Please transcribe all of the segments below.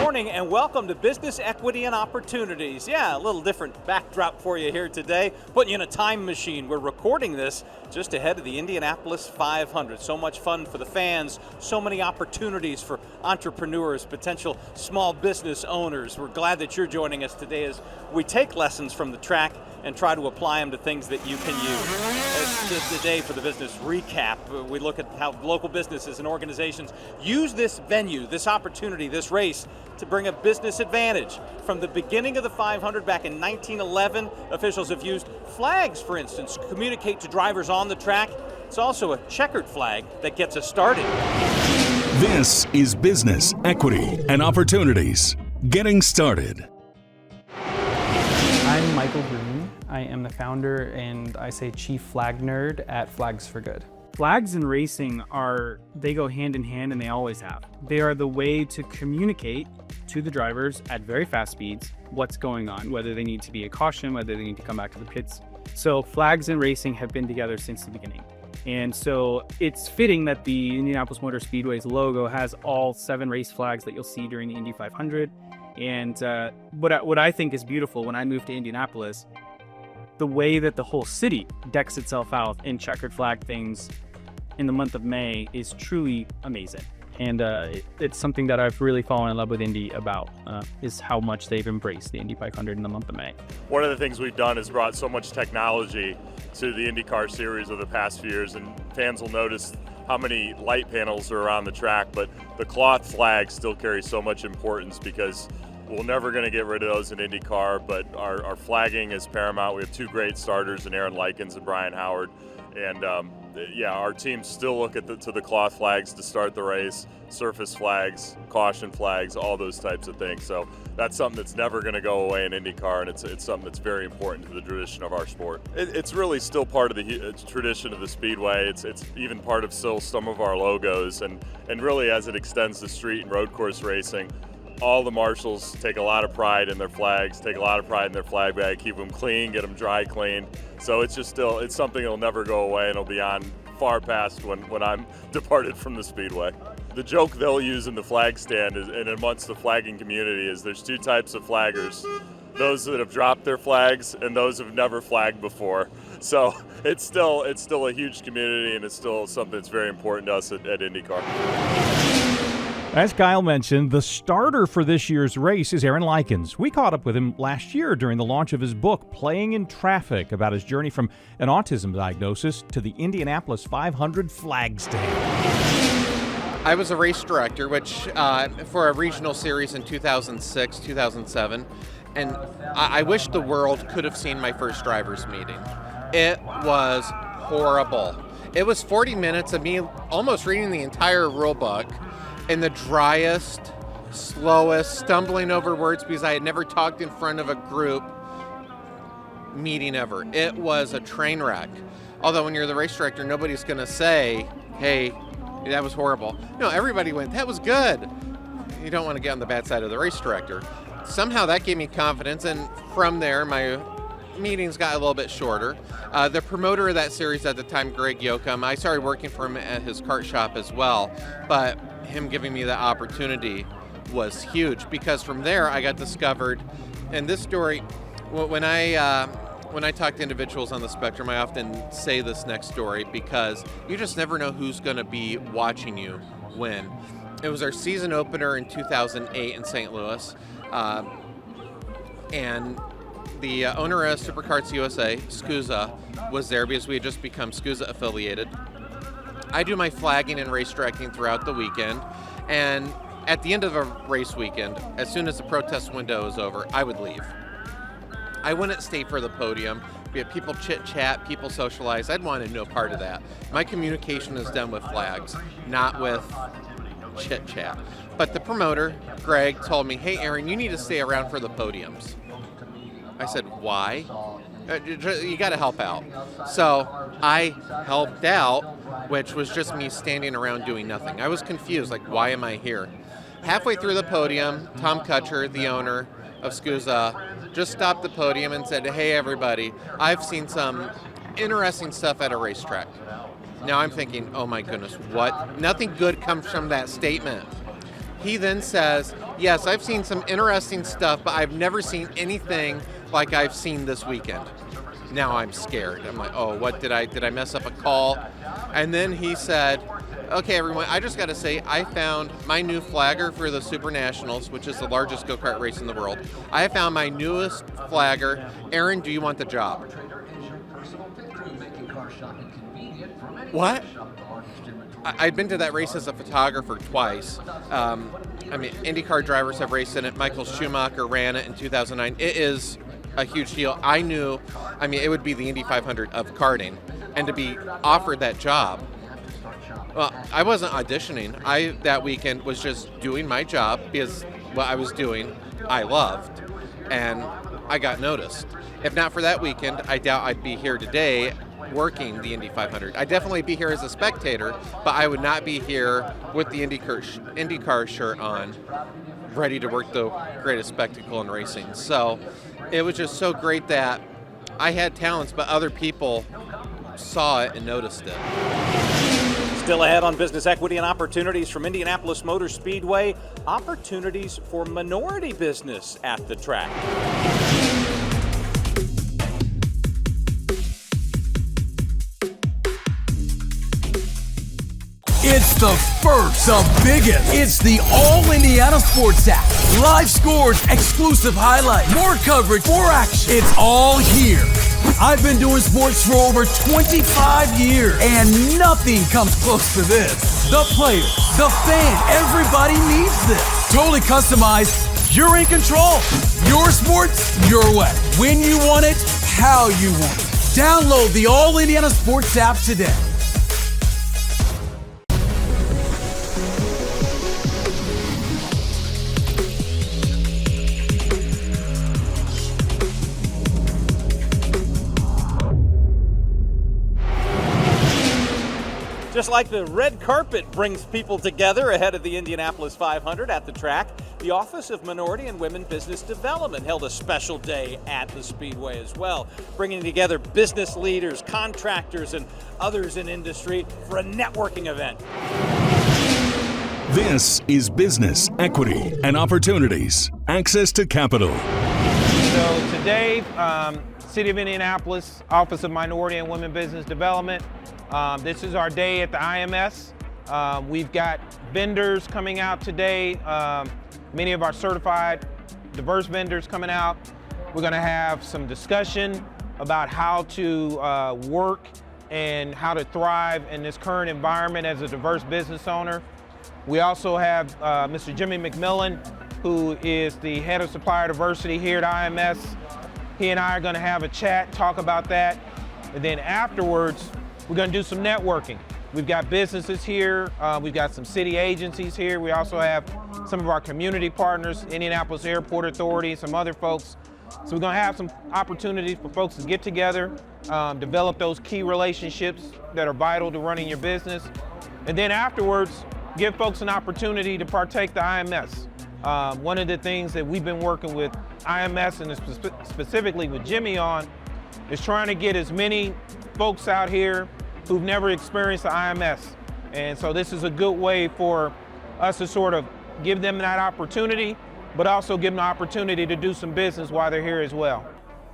morning and welcome to Business Equity and Opportunities. Yeah, a little different backdrop for you here today. Putting you in a time machine. We're recording this just ahead of the Indianapolis 500. So much fun for the fans, so many opportunities for entrepreneurs, potential small business owners. We're glad that you're joining us today as we take lessons from the track and try to apply them to things that you can use. It's the day for the business recap. We look at how local businesses and organizations use this venue, this opportunity, this race to bring a business advantage. From the beginning of the 500 back in 1911, officials have used flags, for instance, to communicate to drivers on the track. It's also a checkered flag that gets us started. This is Business Equity and Opportunities. Getting started. I'm Michael Green. I am the founder and I say chief flag nerd at Flags for Good. Flags and racing they go hand in hand and they always have. They are the way to communicate to the drivers at very fast speeds what's going on, whether they need to be a caution, whether they need to come back to the pits. So flags and racing have been together since the beginning. And so it's fitting that the Indianapolis Motor Speedway's logo has all 7 race flags that you'll see during the Indy 500. And what I think is beautiful when I moved to Indianapolis, the way that the whole city decks itself out in checkered flag things in the month of May is truly amazing. And it's something that I've really fallen in love with Indy about, is how much they've embraced the Indy 500 in the month of May. One of the things we've done is brought so much technology to the IndyCar series over the past few years, and fans will notice how many light panels are around the track, but the cloth flags still carry so much importance because we're never going to get rid of those in IndyCar, but our flagging is paramount. We have 2 great starters in Aaron Likens and Brian Howard, and our teams still look to the cloth flags to start the race, surface flags, caution flags, all those types of things. So that's something that's never going to go away in IndyCar, and it's something that's very important to the tradition of our sport. It's really still part of the tradition of the Speedway. It's even part of still some of our logos, and really as it extends to street and road course racing, all the marshals take a lot of pride in their flags, take a lot of pride in their flag bag, keep them clean, get them dry cleaned. So it's something that'll never go away, and it'll be on far past when I'm departed from the Speedway. The joke they'll use in the flag stand and amongst the flagging community is there's 2 types of flaggers. Those that have dropped their flags and those who've never flagged before. So it's still a huge community, and it's still something that's very important to us at IndyCar. As Kyle mentioned, the starter for this year's race is Aaron Likens. We caught up with him last year during the launch of his book, Playing in Traffic, about his journey from an autism diagnosis to the Indianapolis 500 flag stand. I was a race director, which for a regional series in 2006, 2007, and I wish the world could have seen my first drivers meeting. It was horrible. It was 40 minutes of me almost reading the entire rule book in the driest, slowest, stumbling over words because I had never talked in front of a group meeting ever. It was a train wreck. Although when you're the race director, nobody's going to say, hey, that was horrible. No, everybody went, that was good. You don't want to get on the bad side of the race director. Somehow that gave me confidence, and from there, my meetings got a little bit shorter. The promoter of that series at the time, Greg Yoakum, I started working for him at his kart shop as well, but him giving me the opportunity was huge because from there I got discovered. And this story, when I talk to individuals on the spectrum, I often say this next story because you just never know who's going to be watching you when. It was our season opener in 2008 in St. Louis, and the owner of Supercarts USA, SCUSA, was there because we had just become SCUSA affiliated. I do my flagging and race directing throughout the weekend, and at the end of a race weekend, as soon as the protest window is over, I would leave. I wouldn't stay for the podium. We had people chit-chat, people socialize. I'd want no part of that. My communication is done with flags, not with chit-chat. But the promoter, Greg, told me, hey, Aaron, you need to stay around for the podiums. I said, why? You got to help out. So I helped out, which was just me standing around doing nothing. I was confused, like, why am I here? Halfway through the podium, Tom Kutcher, the owner of SCUSA, just stopped the podium and said, hey, everybody, I've seen some interesting stuff at a racetrack. Now I'm thinking, oh my goodness, what? Nothing good comes from that statement. He then says, yes, I've seen some interesting stuff, but I've never seen anything like I've seen this weekend. Now I'm scared. I'm like, oh, what did I mess up a call? And then he said, okay, everyone, I just got to say, I found my new flagger for the Super Nationals, which is the largest go-kart race in the world. I found my newest flagger. Aaron, do you want the job? What? I've been to that race as a photographer twice. IndyCar drivers have raced in it. Michael Schumacher ran it in 2009. It is a huge deal. I knew, it would be the Indy 500 of karting. And to be offered that job, well, I wasn't auditioning. I, that weekend, was just doing my job because what I was doing, I loved. And I got noticed. If not for that weekend, I doubt I'd be here today working the Indy 500. I'd definitely be here as a spectator, but I would not be here with the IndyCar shirt on, ready to work the greatest spectacle in racing. So it was just so great that I had talents, but other people saw it and noticed it. Still ahead on business equity and opportunities from Indianapolis Motor Speedway, opportunities for minority business at the track. It's the first, the biggest. It's the All Indiana Sports app. Live scores, exclusive highlights, more coverage, more action. It's all here. I've been doing sports for over 25 years, and nothing comes close to this. The players, the fan, everybody needs this. Totally customized. You're in control. Your sports, your way. When you want it, how you want it. Download the All Indiana Sports app today. Just like the red carpet brings people together ahead of the Indianapolis 500 at the track, the Office of Minority and Women Business Development held a special day at the Speedway as well, bringing together business leaders, contractors, and others in industry for a networking event. This is Business, Equity, and Opportunities. Access to capital. So today, City of Indianapolis, Office of Minority and Women Business Development, this is our day at the IMS. We've got vendors coming out today, many of our certified diverse vendors coming out. We're gonna have some discussion about how to work and how to thrive in this current environment as a diverse business owner. We also have Mr. Jimmie McMillian, who is the head of supplier diversity here at IMS. He and I are gonna have a chat, talk about that, and then afterwards, we're gonna do some networking. We've got businesses here, we've got some city agencies here. We also have some of our community partners, Indianapolis Airport Authority, some other folks. So we're gonna have some opportunities for folks to get together, develop those key relationships that are vital to running your business. And then afterwards, give folks an opportunity to partake the IMS. One of the things that we've been working with IMS and specifically with Jimmie on is trying to get as many folks out here who've never experienced the IMS. And so this is a good way for us to sort of give them that opportunity, but also give them the opportunity to do some business while they're here as well.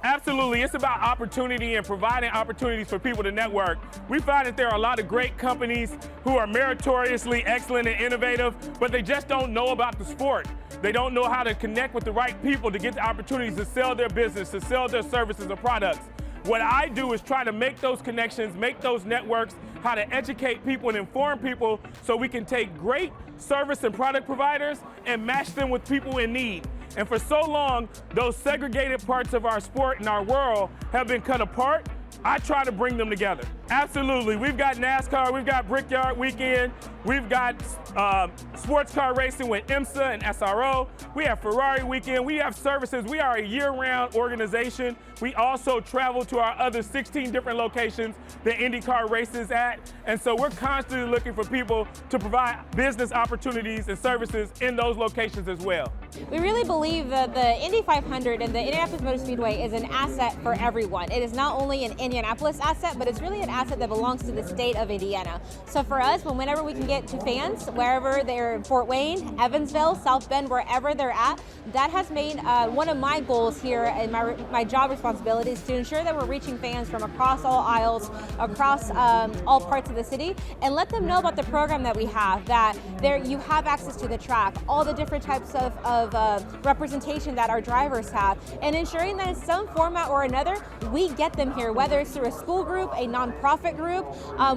Absolutely, it's about opportunity and providing opportunities for people to network. We find that there are a lot of great companies who are meritoriously excellent and innovative, but they just don't know about the sport. They don't know how to connect with the right people to get the opportunities to sell their business, to sell their services or products. What I do is try to make those connections, make those networks, how to educate people and inform people so we can take great service and product providers and match them with people in need. And for so long, those segregated parts of our sport and our world have been cut apart. I try to bring them together. Absolutely, we've got NASCAR, we've got Brickyard Weekend, we've got sports car racing with IMSA and SRO, we have Ferrari Weekend, we have services, we are a year-round organization. We also travel to our other 16 different locations that IndyCar races at, and so we're constantly looking for people to provide business opportunities and services in those locations as well. We really believe that the Indy 500 and the Indianapolis Motor Speedway is an asset for everyone. It is not only an Indianapolis asset, but it's really an asset that belongs to the state of Indiana. So for us, whenever we can get to fans, wherever they're in Fort Wayne, Evansville, South Bend, wherever they're at, that has made one of my goals here and my job responsibilities to ensure that we're reaching fans from across all aisles, across all parts of the city, and let them know about the program that we have, that you have access to the track, all the different types of representation that our drivers have, and ensuring that in some format or another, we get them here, whether it's through a school group, a nonprofit group,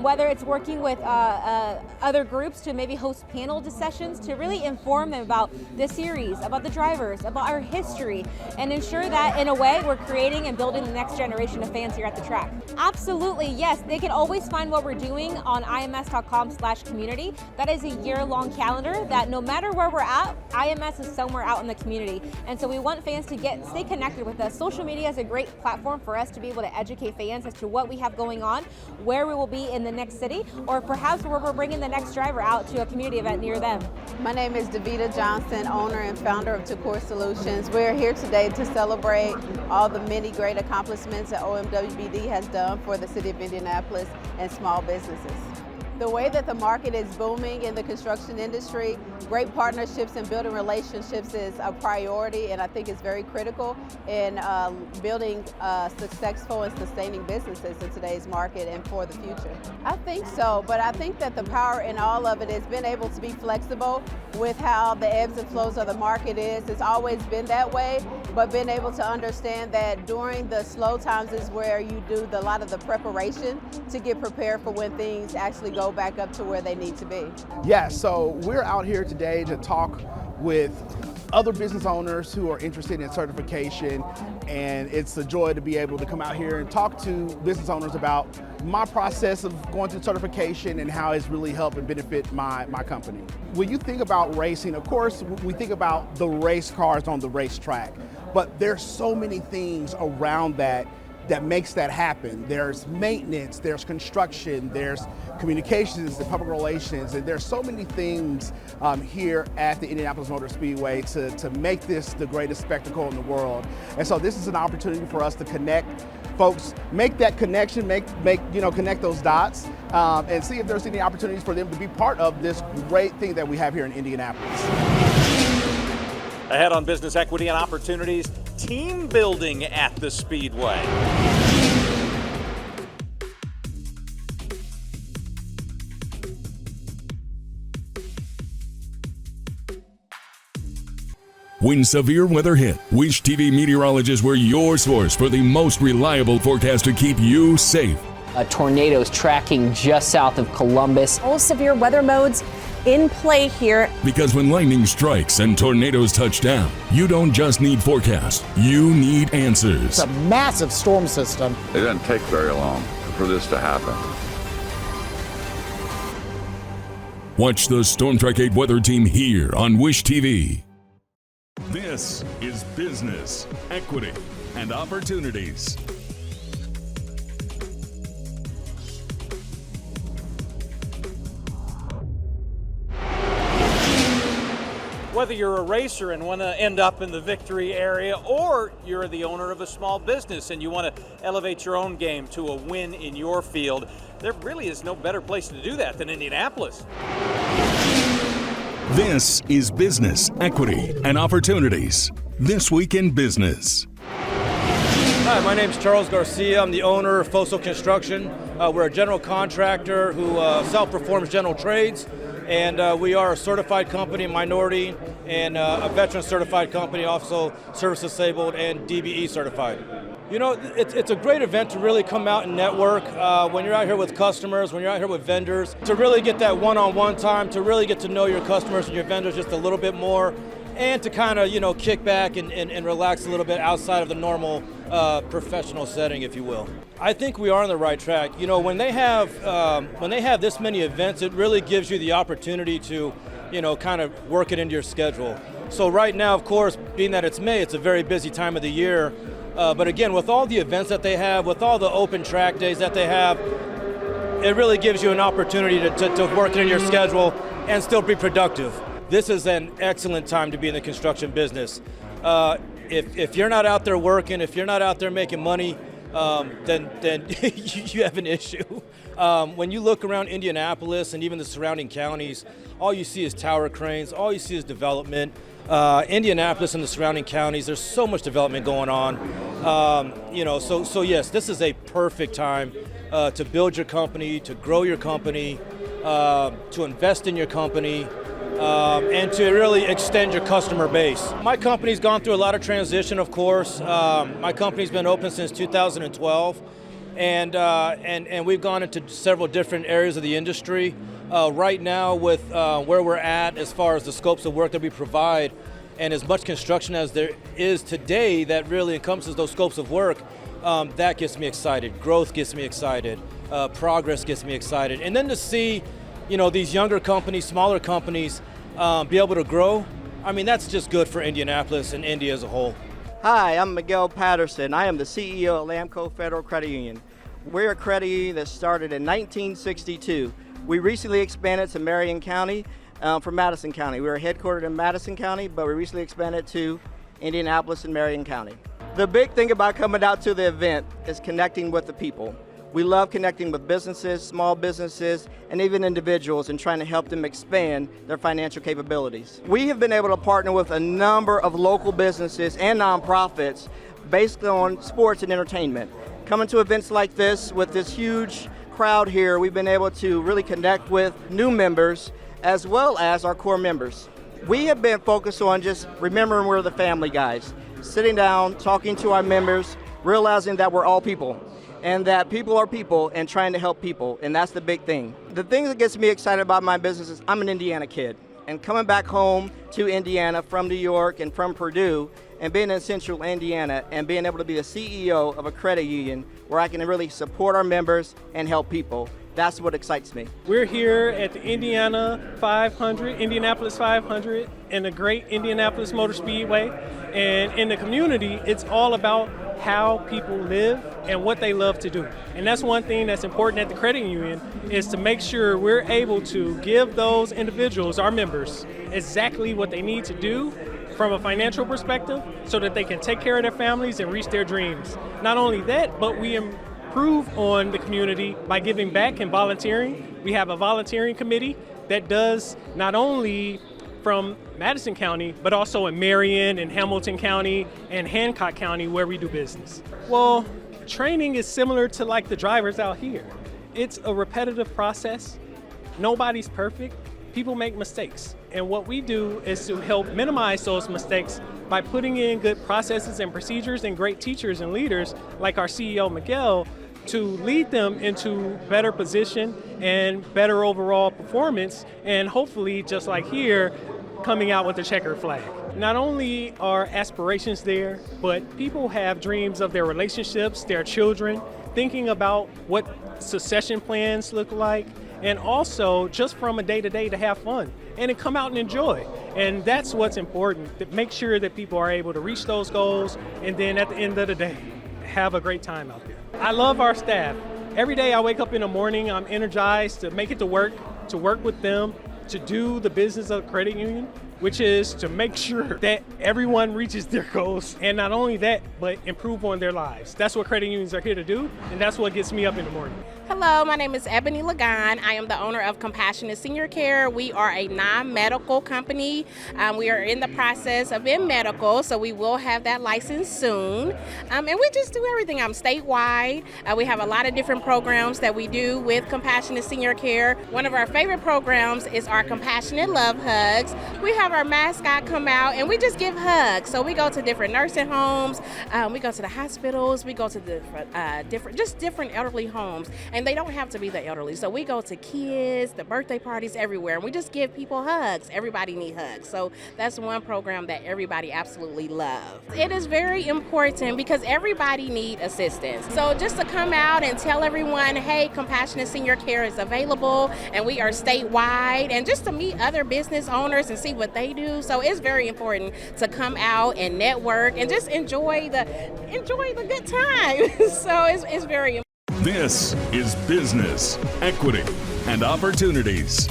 whether it's working with other groups to maybe host panel sessions to really inform them about the series, about the drivers, about our history, and ensure that in a way we're creating and building the next generation of fans here at the track. Absolutely, yes. They can always find what we're doing on ims.com/community. That is a year-long calendar that no matter where we're at, IMS is somewhere out in the community. And so we want fans to stay connected with us. Social media is a great platform for us to be able to educate fans as to what we have going on, where we will be in the next city, or perhaps where we're bringing the next driver out to a community event near them. My name is Davita Johnson, owner and founder of Core Solutions. We're here today to celebrate all the many great accomplishments that OMWBD has done for the city of Indianapolis and small businesses. The way that the market is booming in the construction industry, great partnerships and building relationships is a priority, and I think it's very critical in building successful and sustaining businesses in today's market and for the future. I think so, but I think that the power in all of it is being able to be flexible with how the ebbs and flows of the market is. It's always been that way, but being able to understand that during the slow times is where you do a lot of the preparation to get prepared for when things actually go back up to where they need to be. Yeah, so we're out here today to talk with other business owners who are interested in certification, and it's a joy to be able to come out here and talk to business owners about my process of going through certification and how it's really helped and benefit my company. When you think about racing, of course, we think about the race cars on the racetrack, but there's so many things around that makes that happen. There's maintenance, there's construction, there's communications and public relations, and there's so many things here at the Indianapolis Motor Speedway to make this the greatest spectacle in the world. And so this is an opportunity for us to connect folks, make that connection, connect those dots, and see if there's any opportunities for them to be part of this great thing that we have here in Indianapolis. Ahead on Business Equity and Opportunities, team building at the Speedway. When severe weather hit, Wish TV meteorologists were your source for the most reliable forecast to keep you safe. A tornado's tracking just south of Columbus. All severe weather modes in play here. Because when lightning strikes and tornadoes touch down, you don't just need forecasts, you need answers. It's a massive storm system. It doesn't take very long for this to happen. Watch the Storm Track 8 weather team here on Wish TV. This is Business, Equity, and Opportunities. Whether you're a racer and want to end up in the victory area, or you're the owner of a small business and you want to elevate your own game to a win in your field, there really is no better place to do that than Indianapolis. This is Business, Equity, and Opportunities. This Week in Business. Hi, my name is Charles Garcia. I'm the owner of Foso Construction. We're a general contractor who self-performs general trades, and we are a certified company, minority, and a veteran certified company, also service disabled and DBE certified. You know, it's a great event to really come out and network when you're out here with customers, when you're out here with vendors, to really get that one-on-one time, to really get to know your customers and your vendors just a little bit more, and to kind of, kick back and relax a little bit outside of the normal professional setting, if you will. I think we are on the right track. You know, when they have this many events, it really gives you the opportunity to, kind of work it into your schedule. So right now, of course, being that it's May, it's a very busy time of the year. But again, with all the events that they have, with all the open track days that they have, it really gives you an opportunity to work it in your schedule and still be productive. This is an excellent time to be in the construction business. If you're not out there working, if you're not out there making money, then you have an issue. When you look around Indianapolis and even the surrounding counties, all you see is tower cranes, all you see is development. Indianapolis and the surrounding counties, there's so much development going on. So yes, this is a perfect time to build your company, to grow your company, to invest in your company, and to really extend your customer base. My company's gone through a lot of transition, of course. My company's been open since 2012, and we've gone into several different areas of the industry. Right now, with where we're at as far as the scopes of work that we provide, and as much construction as there is today that really encompasses those scopes of work, that gets me excited. Growth gets me excited. Progress gets me excited. And then to see, these younger companies, smaller companies, be able to grow, I mean, that's just good for Indianapolis and Indy as a whole. Hi, I'm Miguel Patterson. I am the CEO of Lampco Federal Credit Union. We're a credit union that started in 1962. We recently expanded to Marion County from Madison County. We were headquartered in Madison County, but we recently expanded to Indianapolis and Marion County. The big thing about coming out to the event is connecting with the people. We love connecting with businesses, small businesses, and even individuals and trying to help them expand their financial capabilities. We have been able to partner with a number of local businesses and nonprofits based on sports and entertainment. Coming to events like this with this huge crowd here, we've been able to really connect with new members as well as our core members. We have been focused on just remembering we're the family guys, sitting down, talking to our members, realizing that we're all people and that people are people and trying to help people, and that's the big thing. The thing that gets me excited about my business is I'm an Indiana kid, and coming back home to Indiana from New York and from Purdue and being in central Indiana and being able to be a CEO of a credit union where I can really support our members and help people. That's what excites me. We're here at the Indianapolis 500 in the great Indianapolis Motor Speedway. And in the community, it's all about how people live and what they love to do. And that's one thing that's important at the credit union, is to make sure we're able to give those individuals, our members, exactly what they need to do from a financial perspective so that they can take care of their families and reach their dreams. Not only that, but we improve on the community by giving back and volunteering. We have a volunteering committee that does not only from Madison County, but also in Marion and Hamilton County and Hancock County where we do business. Well, training is similar to like the drivers out here. It's a repetitive process. Nobody's perfect. People make mistakes. And what we do is to help minimize those mistakes by putting in good processes and procedures and great teachers and leaders like our CEO, Miguel, to lead them into better position and better overall performance, and hopefully, just like here, coming out with the checkered flag. Not only are aspirations there, but people have dreams of their relationships, their children, thinking about what succession plans look like, and also just from a day-to-day to have fun and to come out and enjoy. And that's what's important, to make sure that people are able to reach those goals, and then at the end of the day, have a great time out there. I love our staff. Every day I wake up in the morning, I'm energized to make it to work with them, to do the business of the credit union, which is to make sure that everyone reaches their goals. And not only that, but improve on their lives. That's what credit unions are here to do, and that's what gets me up in the morning. Hello, my name is Ebony Ligon. I am the owner of Compassionate Senior Care. We are a non-medical company. We are in the process of being medical, so we will have that license soon. And we just do everything. I'm statewide. We have a lot of different programs that we do with Compassionate Senior Care. One of our favorite programs is our Compassionate Love Hugs. We have our mascot come out and we just give hugs. So we go to different nursing homes, we go to the hospitals, we go to the different elderly homes. And they don't have to be the elderly. So we go to kids, the birthday parties, everywhere, and we just give people hugs. Everybody needs hugs. So that's one program that everybody absolutely loves. It is very important because everybody needs assistance. So just to come out and tell everyone, hey, Compassionate Senior Care is available and we are statewide, and just to meet other business owners and see what they do. So it's very important to come out and network and just enjoy the good time. So it's very important. This is Business, Equity, and Opportunities.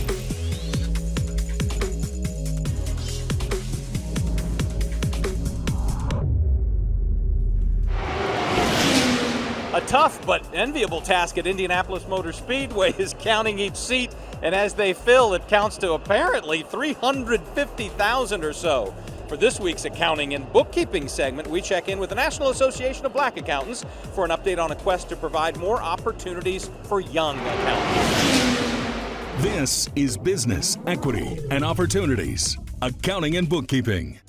tough but enviable task at Indianapolis Motor Speedway is counting each seat, and as they fill, it counts to apparently 350,000 or so. For this week's accounting and bookkeeping segment, we check in with the National Association of Black Accountants for an update on a quest to provide more opportunities for young accountants. This is Business, Equity, and Opportunities, Accounting and Bookkeeping.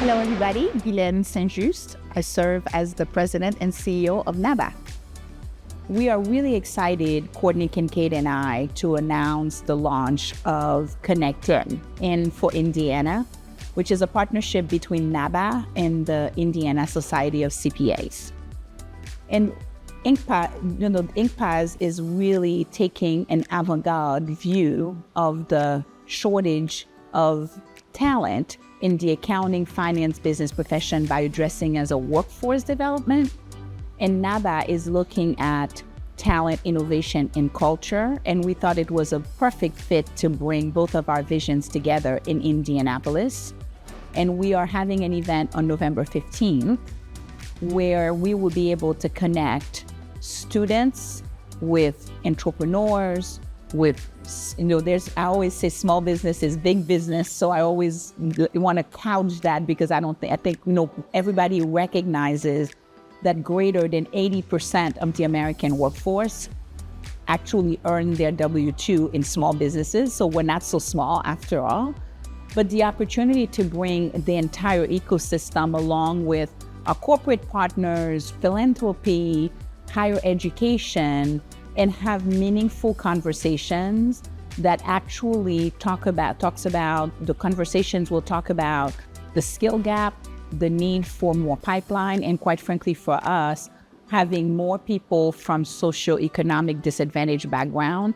Hello everybody, Guylaine Juste. I serve as the President and CEO of NABA. We are really excited, Courtney Kincaid and I, to announce the launch of Connect In for Indiana, which is a partnership between NABA and the Indiana Society of CPAs. And INCPAS is really taking an avant-garde view of the shortage of talent in the accounting, finance, business profession by addressing as a workforce development. And NABA is looking at talent, innovation, and culture. And we thought it was a perfect fit to bring both of our visions together in Indianapolis. And we are having an event on November 15th where we will be able to connect students with entrepreneurs, with, I always say small business is big business. So I always want to couch that because I think everybody recognizes that greater than 80% of the American workforce actually earn their W-2 in small businesses. So we're not so small after all. But the opportunity to bring the entire ecosystem along with our corporate partners, philanthropy, higher education, and have meaningful conversations that actually talks about the conversations will talk about the skill gap, the need for more pipeline, and quite frankly for us, having more people from socioeconomic disadvantaged background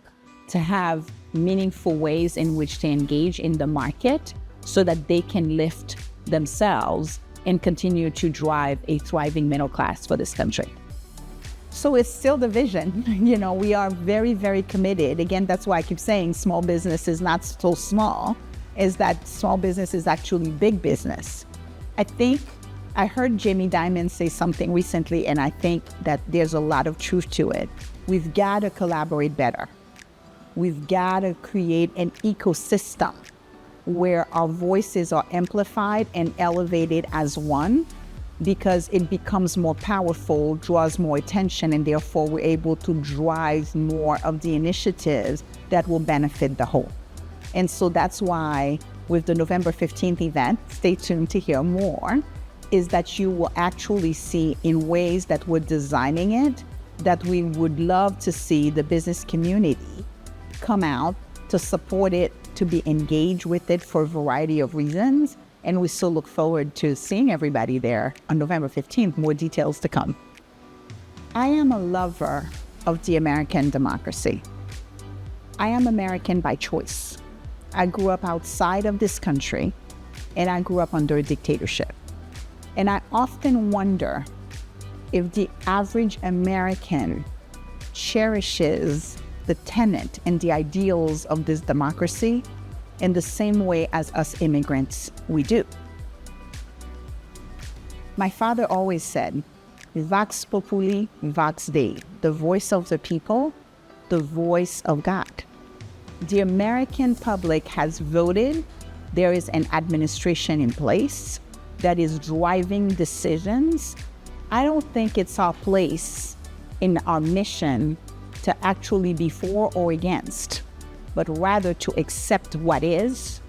to have meaningful ways in which to engage in the market so that they can lift themselves and continue to drive a thriving middle class for this country. So it's still the vision. We are very, very committed. Again, that's why I keep saying small business is not so small, is that small business is actually big business. I think I heard Jamie Dimon say something recently, and I think that there's a lot of truth to it. We've got to collaborate better. We've got to create an ecosystem where our voices are amplified and elevated as one, because it becomes more powerful, draws more attention, and therefore we're able to drive more of the initiatives that will benefit the whole. And so that's why with the November 15th event, stay tuned to hear more, is that you will actually see in ways that we're designing it, that we would love to see the business community come out to support it, to be engaged with it for a variety of reasons. And we still look forward to seeing everybody there on November 15th, more details to come. I am a lover of the American democracy. I am American by choice. I grew up outside of this country, and I grew up under a dictatorship. And I often wonder if the average American cherishes the tenet and the ideals of this democracy in the same way as us immigrants we do. My father always said, Vox Populi, Vox Dei, the voice of the people, the voice of God. The American public has voted. There is an administration in place that is driving decisions. I don't think it's our place in our mission to actually be for or against, but rather to accept what is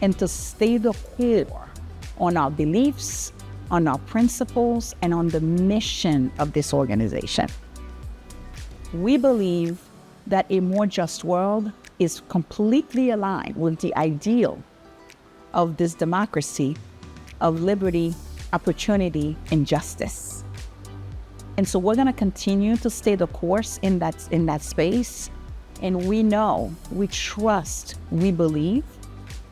and to stay the core on our beliefs, on our principles, and on the mission of this organization. We believe that a more just world is completely aligned with the ideal of this democracy of liberty, opportunity, and justice. And so we're going to continue to stay the course in that space. And we know, we trust, we believe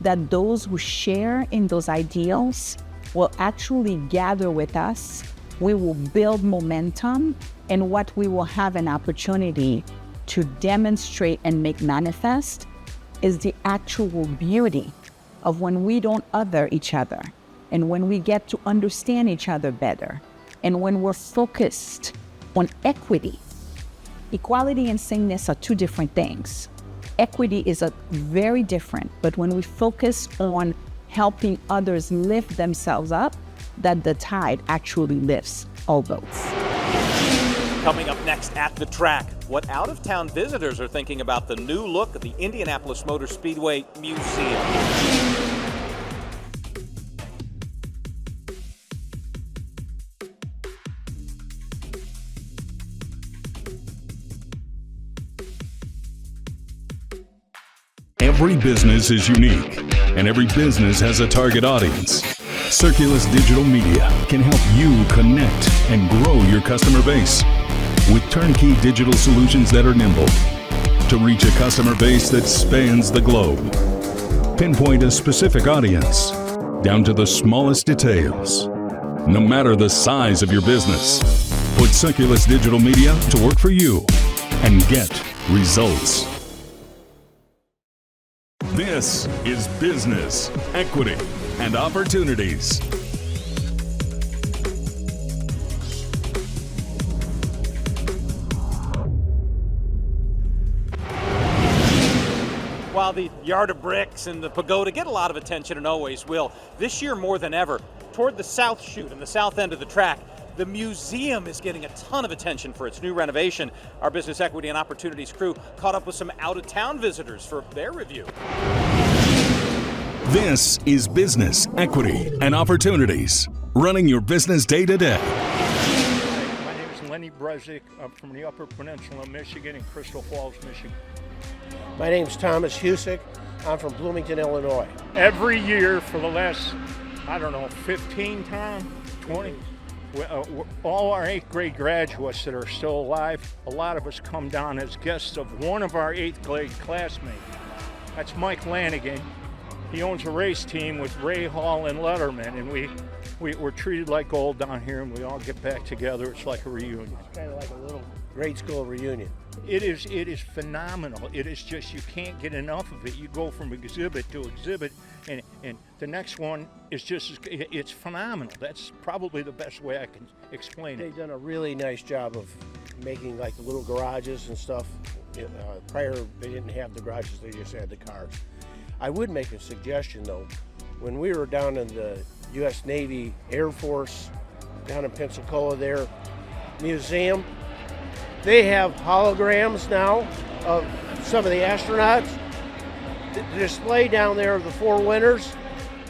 that those who share in those ideals will actually gather with us. We will build momentum, and what we will have an opportunity to demonstrate and make manifest is the actual beauty of when we don't other each other and when we get to understand each other better And when we're focused on equity, equality and sameness are two different things. Equity is a very different, but when we focus on helping others lift themselves up, that the tide actually lifts all boats. Coming up next at the track, what out-of-town visitors are thinking about the new look of the Indianapolis Motor Speedway Museum. Every business is unique, and every business has a target audience. Circulus Digital Media can help you connect and grow your customer base with turnkey digital solutions that are nimble to reach a customer base that spans the globe. Pinpoint a specific audience down to the smallest details. No matter the size of your business, put Circulus Digital Media to work for you and get results. This is Business, Equity, and Opportunities. While the Yard of Bricks and the Pagoda get a lot of attention and always will, this year more than ever, toward the South Chute and the south end of the track, the museum is getting a ton of attention for its new renovation. Our Business, Equity, and Opportunities crew caught up with some out-of-town visitors for their review. This is Business, Equity, and Opportunities, running your business day to day. Hi, my name is Lenny Brezik. I'm from the Upper Peninsula, Michigan, and Crystal Falls, Michigan. My name's Thomas Husick. I'm from Bloomington, Illinois. Every year for the last, 15 times, 20, all our 8th grade graduates that are still alive, a lot of us come down as guests of one of our 8th grade classmates. That's Mike Lanigan. He owns a race team with Ray Hall and Letterman, and we're treated like gold down here, and we all get back together. It's like a reunion. It's kind of like a little grade school reunion. It is phenomenal. It is just, you can't get enough of it. You go from exhibit to exhibit, and the next one is just, it's phenomenal. That's probably the best way I can explain it. They've done a really nice job of making like the little garages and stuff. Prior, they didn't have the garages, they just had the cars. I would make a suggestion though. When we were down in the U.S. Navy Air Force, down in Pensacola, their museum, they have holograms now of some of the astronauts. The display down there of the 4 winners,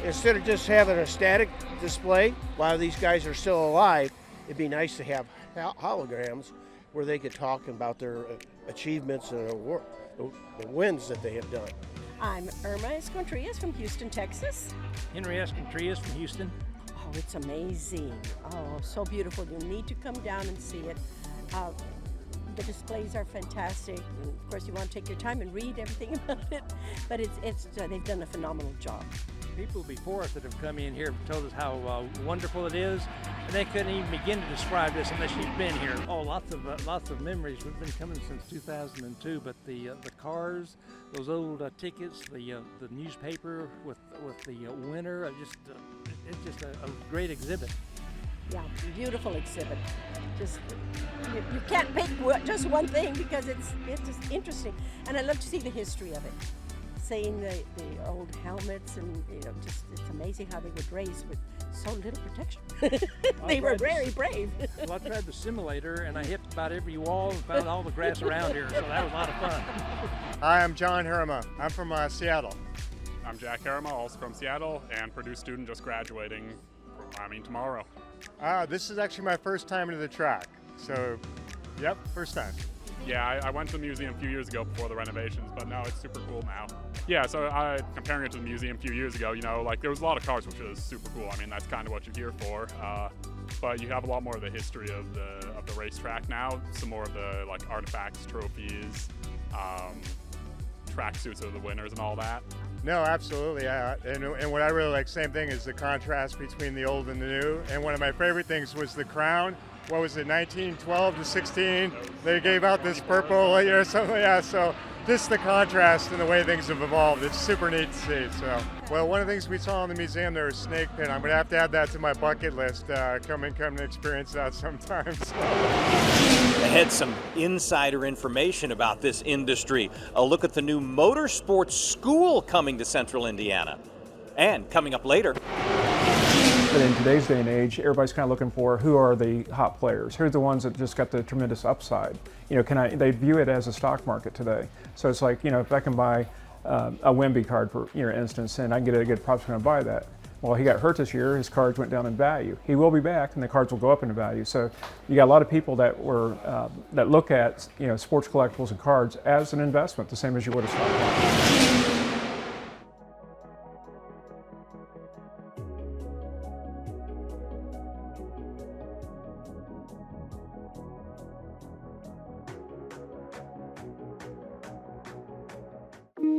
instead of just having a static display while these guys are still alive, it'd be nice to have holograms where they could talk about their achievements and the wins that they have done. I'm Irma Escontrias from Houston, Texas. Henry Escontrias from Houston. Oh, it's amazing. Oh, so beautiful. You need to come down and see it. The displays are fantastic. And of course, you want to take your time and read everything about it, but they've done a phenomenal job. People before us that have come in here have told us how wonderful it is, and they couldn't even begin to describe this unless you've been here. Oh, lots of memories. We've been coming since 2002, but the cars, those old tickets, the newspaper with the winner, it's just a great exhibit. Yeah, beautiful exhibit. Just you can't pick just one thing because it's just interesting, and I love to see the history of it. Seeing the old helmets, and just it's amazing how they would race with so little protection. They were very brave. Well, I tried the simulator and I hit about every wall and found all the grass around here, so that was a lot of fun. Hi, I'm John Harima. I'm from Seattle. I'm Jack Harima, also from Seattle, and Purdue student just graduating, tomorrow. This is actually my first time into the track, so yep, first time. Yeah, I went to the museum a few years ago before the renovations, but now it's super cool now. Yeah, so comparing it to the museum a few years ago, there was a lot of cars, which was super cool. I mean, that's kind of what you're here for. But you have a lot more of the history of the racetrack now. Some more of the artifacts, trophies, track suits of the winners and all that. No, absolutely, yeah. And what I really like, same thing, is the contrast between the old and the new. And one of my favorite things was the crown. What was it, 1912 to 16? They gave out this purple, something, yeah. So just the contrast and the way things have evolved. It's super neat to see. So, well, one of the things we saw in the museum, there was snake pit. I'm going to have to add that to my bucket list. Come and experience that sometime. So. Ahead, some insider information about this industry. A look at the new Motorsports school coming to Central Indiana. And coming up later. But in today's day and age, everybody's kind of looking for who are the hot players. Who are the ones that just got the tremendous upside? You know, they view it as a stock market today. So it's like, you know, if I can buy a Wemby card, for instance, and I can get a good price when I buy that. Well, he got hurt this year, his cards went down in value. He will be back and the cards will go up in value. So you got a lot of people that that look at, you know, sports collectibles and cards as an investment, the same as you would a stock market.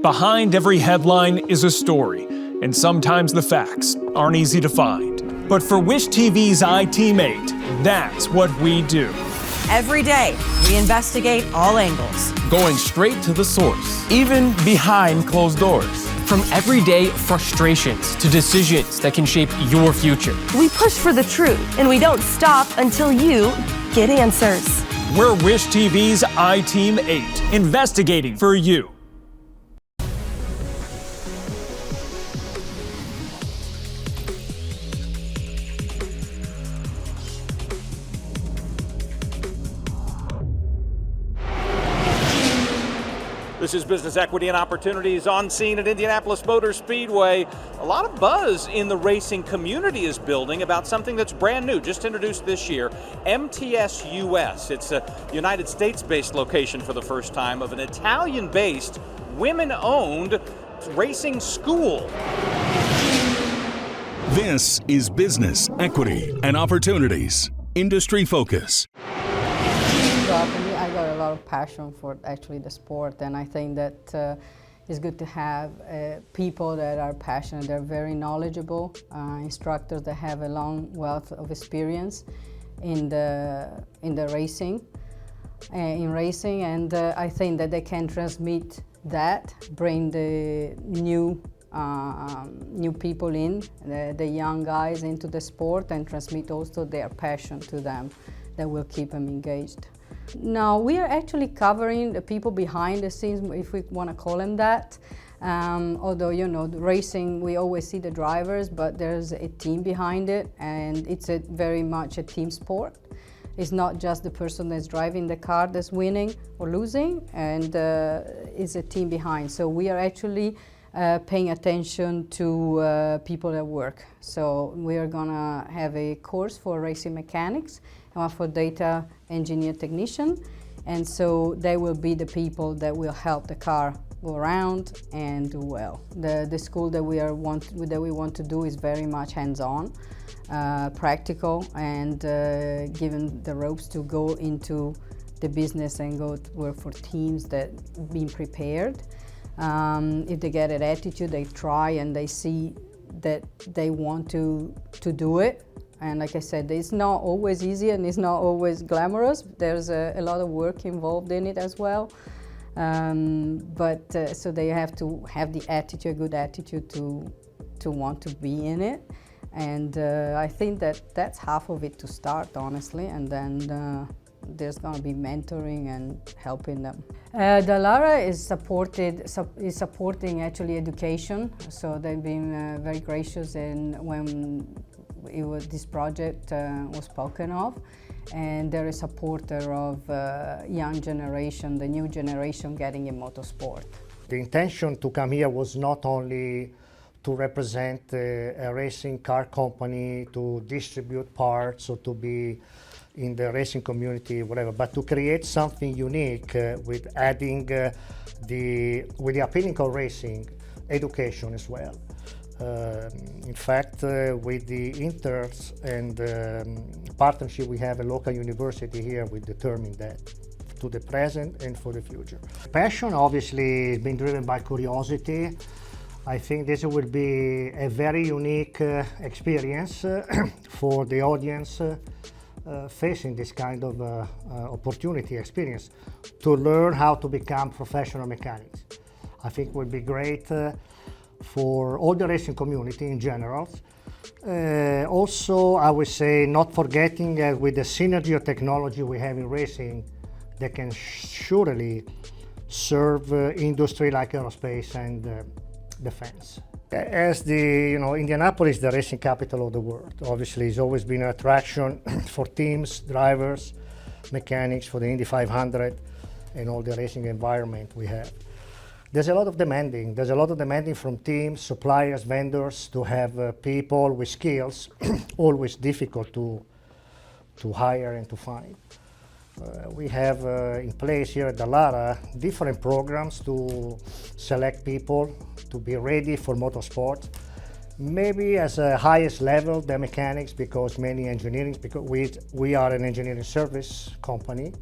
Behind every headline is a story, and sometimes the facts aren't easy to find. But for Wish TV's iTeam8, that's what we do. Every day, we investigate all angles. Going straight to the source, even behind closed doors. From everyday frustrations to decisions that can shape your future. We push for the truth, and we don't stop until you get answers. We're Wish TV's iTeam8, investigating for you. This is Business Equity and Opportunities on scene at Indianapolis Motor Speedway. A lot of buzz in the racing community is building about something that's brand new, just introduced this year, MTS US. It's a United States-based location for the first time of an Italian-based, women-owned racing school. This is Business Equity and Opportunities. Industry Focus. I got a lot of passion for actually the sport, and I think that it's good to have people that are passionate, they're very knowledgeable, instructors that have a long wealth of experience in the racing, and I think that they can transmit that, bring the new people in, the young guys into the sport, and transmit also their passion to them that will keep them engaged. Now, we are actually covering the people behind the scenes, if we want to call them that. Although, you know, the racing, we always see the drivers, but there's a team behind it, and it's very much a team sport. It's not just the person that's driving the car that's winning or losing, and it's a team behind. So we are actually paying attention to people that work. So we are gonna have a course for racing mechanics and one for data engineer technician, and so they will be the people that will help the car go around and do well. The school that we want to do is very much hands-on, practical, and given the ropes to go into the business and go to work for teams that been prepared. If they get an attitude, they try and they see that they want to do it. And like I said, it's not always easy and it's not always glamorous. There's a lot of work involved in it as well. So they have to have the attitude, a good attitude to want to be in it. And I think that's half of it to start, honestly, and then there's going to be mentoring and helping them. Dallara is supporting actually education, so they've been very gracious in when this project was spoken of, and they're a supporter of young generation, the new generation getting in motorsport. The intention to come here was not only to represent a racing car company, to distribute parts or to be in the racing community, whatever, but to create something unique with adding with the appealing of racing, education as well. In fact, with the interns and partnership we have a local university here, we determine that to the present and for the future. Passion obviously has been driven by curiosity. I think this will be a very unique experience for the audience, facing this kind of opportunity experience to learn how to become professional mechanics. I think it would be great for all the racing community in general. Also, I would say not forgetting with the synergy of technology we have in racing that can surely serve industry like aerospace and defense. As Indianapolis is the racing capital of the world, obviously it's always been an attraction for teams, drivers, mechanics for the Indy 500 and all the racing environment we have. There's a lot of demanding. There's a lot of demanding from teams, suppliers, vendors to have people with skills, always difficult to hire and to find. We have in place here at Dallara different programs to select people to be ready for motorsport. Maybe as a highest level, the mechanics, because many engineering, because we are an engineering service company,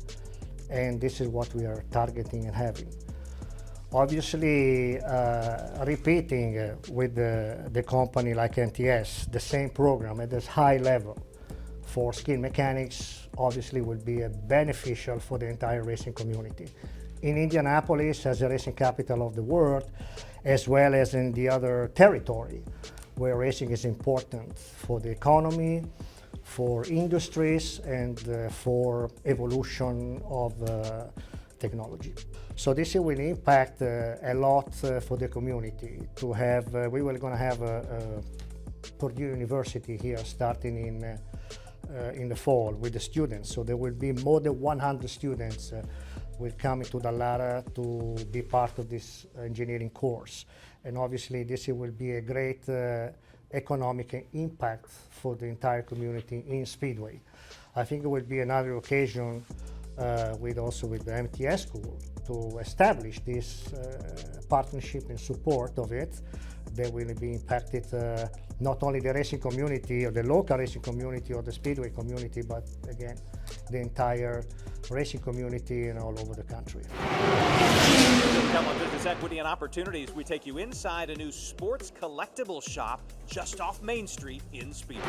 and this is what we are targeting and having. Obviously, repeating with the company like MTS, the same program at this high level for skilled mechanics obviously will be beneficial for the entire racing community. In Indianapolis, as a racing capital of the world, as well as in the other territory where racing is important for the economy, for industries, and for evolution of technology. So this will impact a lot for the community to have, we were going to have a Purdue University here starting in the fall with the students. So there will be more than 100 students will come to Dallara to be part of this engineering course. And obviously this will be a great economic impact for the entire community in Speedway. I think it will be another occasion with the MTS school to establish this partnership and support of it. They will be impacted not only the racing community or the local racing community or the Speedway community, but again, the entire racing community and all over the country. Come on Business Equity and Opportunities. We take you inside a new sports collectible shop just off Main Street in Speedway.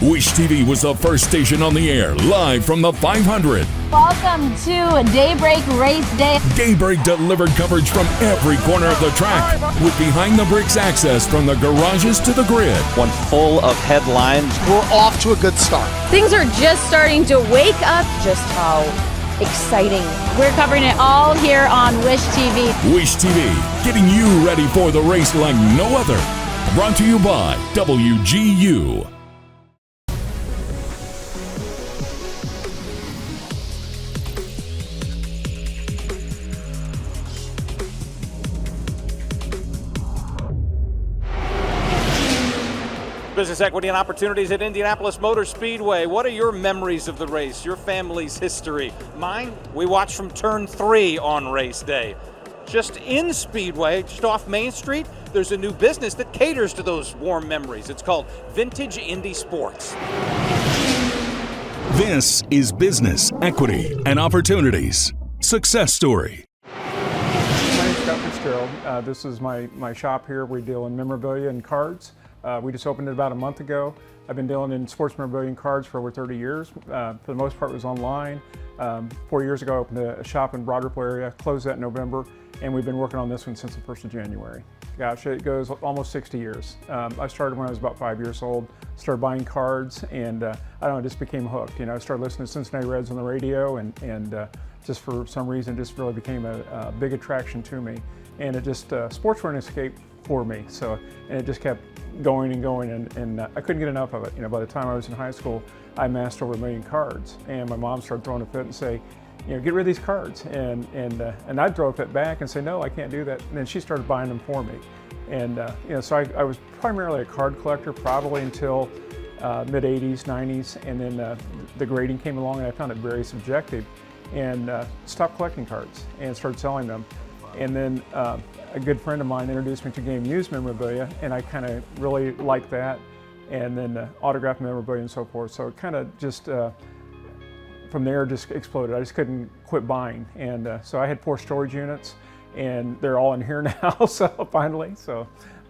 Wish TV was the first station on the air, live from the 500. Welcome to Daybreak Race Day. Daybreak delivered coverage from every corner of the track, with behind the bricks access from the garages to the grid. One full of headlines. We're off to a good start. Things are just starting to wake up. Just how exciting. We're covering it all here on Wish TV. Wish TV, getting you ready for the race like no other. Brought to you by WGU. Business Equity and Opportunities at Indianapolis Motor Speedway. What are your memories of the race, your family's history? Mine, we watched from turn 3 on race day. Just in Speedway, just off Main Street, there's a new business that caters to those warm memories. It's called Vintage Indy Sports. This is Business Equity and Opportunities. Success Story. My name's Scott Fitzgerald. This is my shop here. We deal in memorabilia and cards. We just opened it about a month ago. I've been dealing in sports memorabilia and cards for over 30 years. For the most part, it was online. 4 years ago, I opened a shop in Broad Ripple area, closed that in November, and we've been working on this one since the 1st of January. Gosh, it goes almost 60 years. I started when I was about 5 years old, started buying cards, and I don't know, just became hooked. I started listening to Cincinnati Reds on the radio, and just for some reason, it just really became a big attraction to me. And it just, sports were an escape for me. And it just kept going and going, and I couldn't get enough of it. By the time I was in high school, I amassed over 1 million cards, and my mom started throwing a fit and say, get rid of these cards, and I'd throw a fit back and say, no, I can't do that. And then she started buying them for me, and so I was primarily a card collector probably until mid 80s, 90s, and then the grading came along, and I found it very subjective, and stopped collecting cards and started selling them. And then a good friend of mine introduced me to game used memorabilia, and I kind of really liked that, and then autographed memorabilia and so forth. So it kind of just from there just exploded. I just couldn't quit buying, and so I had 4 storage units, and they're all in here now. So finally,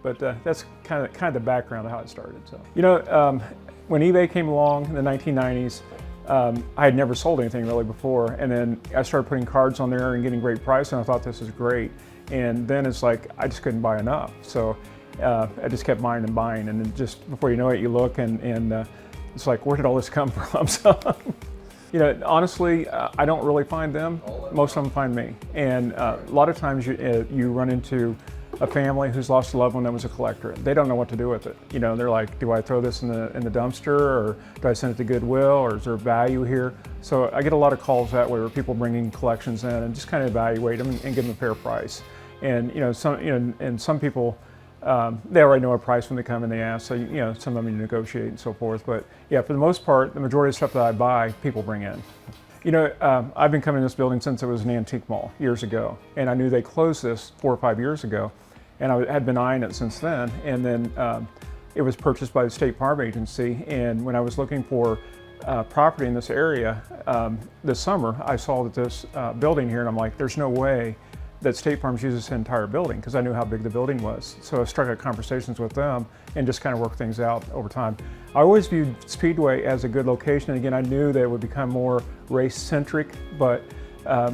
but that's kind of the background of how it started. So when eBay came along in the 1990s, I had never sold anything really before, and then I started putting cards on there and getting great price, and I thought this is great. And then it's like I just couldn't buy enough, so I just kept buying and buying, and then just before you know it, you look and it's like, where did all this come from? So, honestly, I don't really find them. Most of them find me, and a lot of times you run into a family who's lost a loved one that was a collector. They don't know what to do with it. They're like, do I throw this in the dumpster, or do I send it to Goodwill, or is there value here? So I get a lot of calls that way, where people bringing collections in and just kind of evaluate them and give them a fair price. And some people, they already know a price when they come and they ask. So some of them you negotiate and so forth. But yeah, for the most part, the majority of stuff that I buy, people bring in. I've been coming to this building since it was an antique mall years ago, and I knew they closed this 4 or 5 years ago, and I had been eyeing it since then. And then it was purchased by the State Farm Agency, and when I was looking for property in this area this summer, I saw that this building here, and I'm like, there's no way that State Farm's used this entire building, because I knew how big the building was. So I struck up conversations with them and just kind of worked things out over time. I always viewed Speedway as a good location. And again, I knew that it would become more race-centric, but I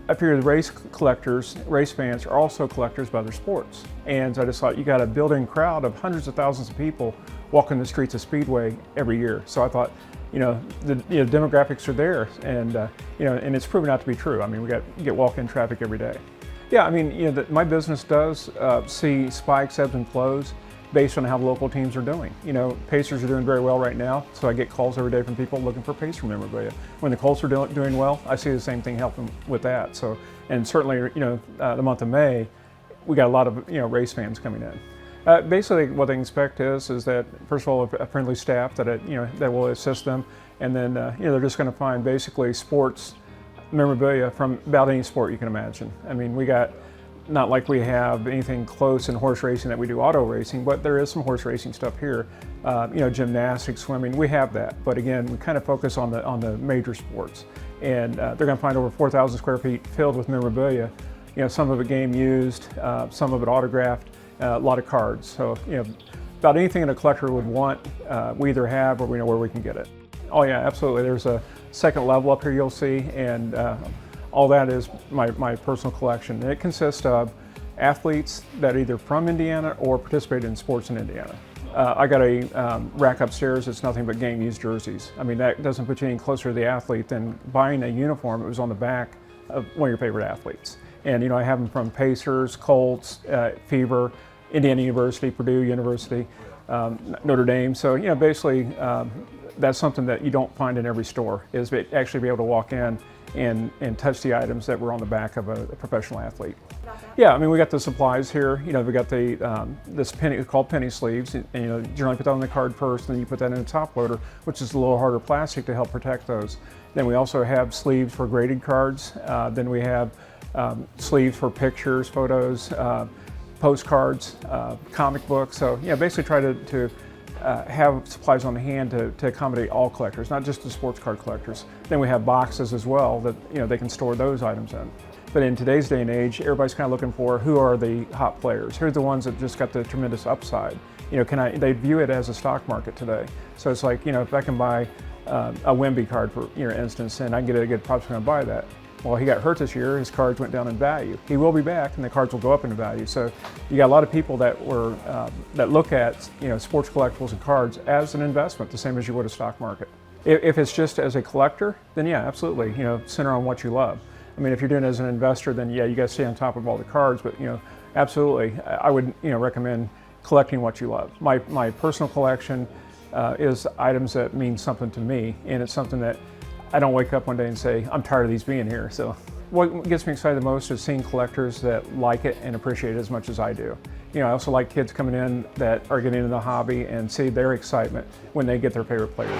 figured the race collectors, race fans, are also collectors of other sports. And I just thought, you got a building crowd of hundreds of thousands of people walking the streets of Speedway every year. So I thought, the demographics are there, and and it's proven out to be true. I mean, you get walk-in traffic every day. Yeah, I mean, my business does see spikes, ebbs and flows based on how the local teams are doing. Pacers are doing very well right now, so I get calls every day from people looking for Pacer memorabilia. When the Colts are doing well, I see the same thing helping with that. So, and certainly, the month of May, we got a lot of race fans coming in. Basically, what they can expect is that, first of all, a friendly staff that will assist them, and then they're just going to find basically sports memorabilia from about any sport you can imagine. I mean, we got, not like we have anything close in horse racing that we do auto racing, but there is some horse racing stuff here. Gymnastics, swimming, we have that. But again, we kind of focus on the major sports, and they're going to find over 4,000 square feet filled with memorabilia. Some of it game used, some of it autographed. A lot of cards. So, about anything that a collector would want, we either have or we know where we can get it. Oh yeah, absolutely. There's a second level up here you'll see, and all that is my personal collection. It consists of athletes that are either from Indiana or participate in sports in Indiana. I got a rack upstairs. It's nothing but game used jerseys. I mean, that doesn't put you any closer to the athlete than buying a uniform that was on the back of one of your favorite athletes. And I have them from Pacers, Colts, Fever, Indiana University, Purdue University, Notre Dame. So basically that's something that you don't find in every store, is actually be able to walk in and touch the items that were on the back of a professional athlete. Yeah, I mean, we got the supplies here. We got this penny, it's called penny sleeves. And, generally put that on the card first, and then you put that in a top loader, which is a little harder plastic to help protect those. Then we also have sleeves for graded cards. Then we have sleeves for pictures, photos, postcards, comic books. So basically try to have supplies on hand to accommodate all collectors, not just the sports card collectors. Then we have boxes as well that they can store those items in. But in today's day and age, everybody's kind of looking for, who are the hot players? Who are the ones that just got the tremendous upside? They view it as a stock market today. So it's like, if I can buy a Wemby card, for instance, and I can get a good price, I'm going to buy that. Well, he got hurt this year, his cards went down in value. He will be back, and the cards will go up in value. So you got a lot of people that look at sports collectibles and cards as an investment, the same as you would a stock market. If it's just as a collector, then yeah, absolutely, center on what you love. I mean, if you're doing it as an investor, then yeah, you got to stay on top of all the cards. But absolutely, I would recommend collecting what you love. My personal collection is items that mean something to me, and it's something that I don't wake up one day and say, I'm tired of these being here. So what gets me excited the most is seeing collectors that like it and appreciate it as much as I do. I also like kids coming in that are getting into the hobby and see their excitement when they get their favorite players.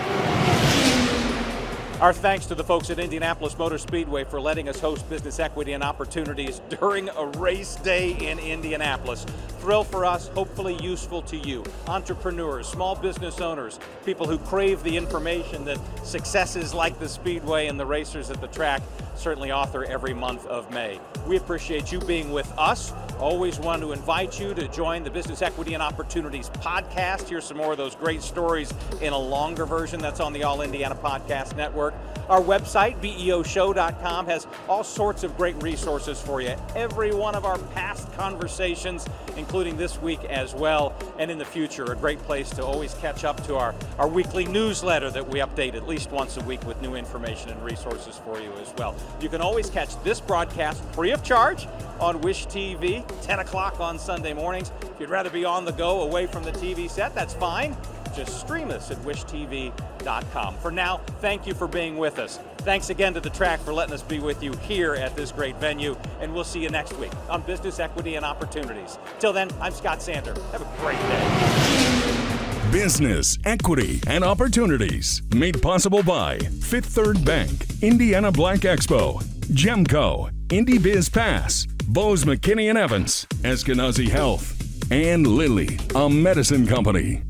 Our thanks to the folks at Indianapolis Motor Speedway for letting us host Business Equity and Opportunities during a race day in Indianapolis. Thrill for us, hopefully useful to you. Entrepreneurs, small business owners, people who crave the information that successes like the Speedway and the racers at the track certainly author every month of May. We appreciate you being with us. Always want to invite you to join the Business Equity and Opportunities podcast. Hear some more of those great stories in a longer version that's on the All Indiana Podcast Network. Our website, beoshow.com, has all sorts of great resources for you. Every one of our past conversations, including this week as well, and in the future, a great place to always catch up to our weekly newsletter that we update at least once a week with new information and resources for you as well. You can always catch this broadcast free of charge on Wish TV, 10 o'clock on Sunday mornings. If you'd rather be on the go away from the TV set, that's fine. Just stream us at wishtv.com. For now, thank you for being with us. Thanks again to the track for letting us be with you here at this great venue, and we'll see you next week on Business Equity and Opportunities. Till then, I'm Scott Sander. Have a great day. Business, Equity, and Opportunities, made possible by Fifth Third Bank, Indiana Black Expo, Gemco, Indy Biz Pass, Bose McKinney & Evans, Eskenazi Health, and Lilly, a medicine company.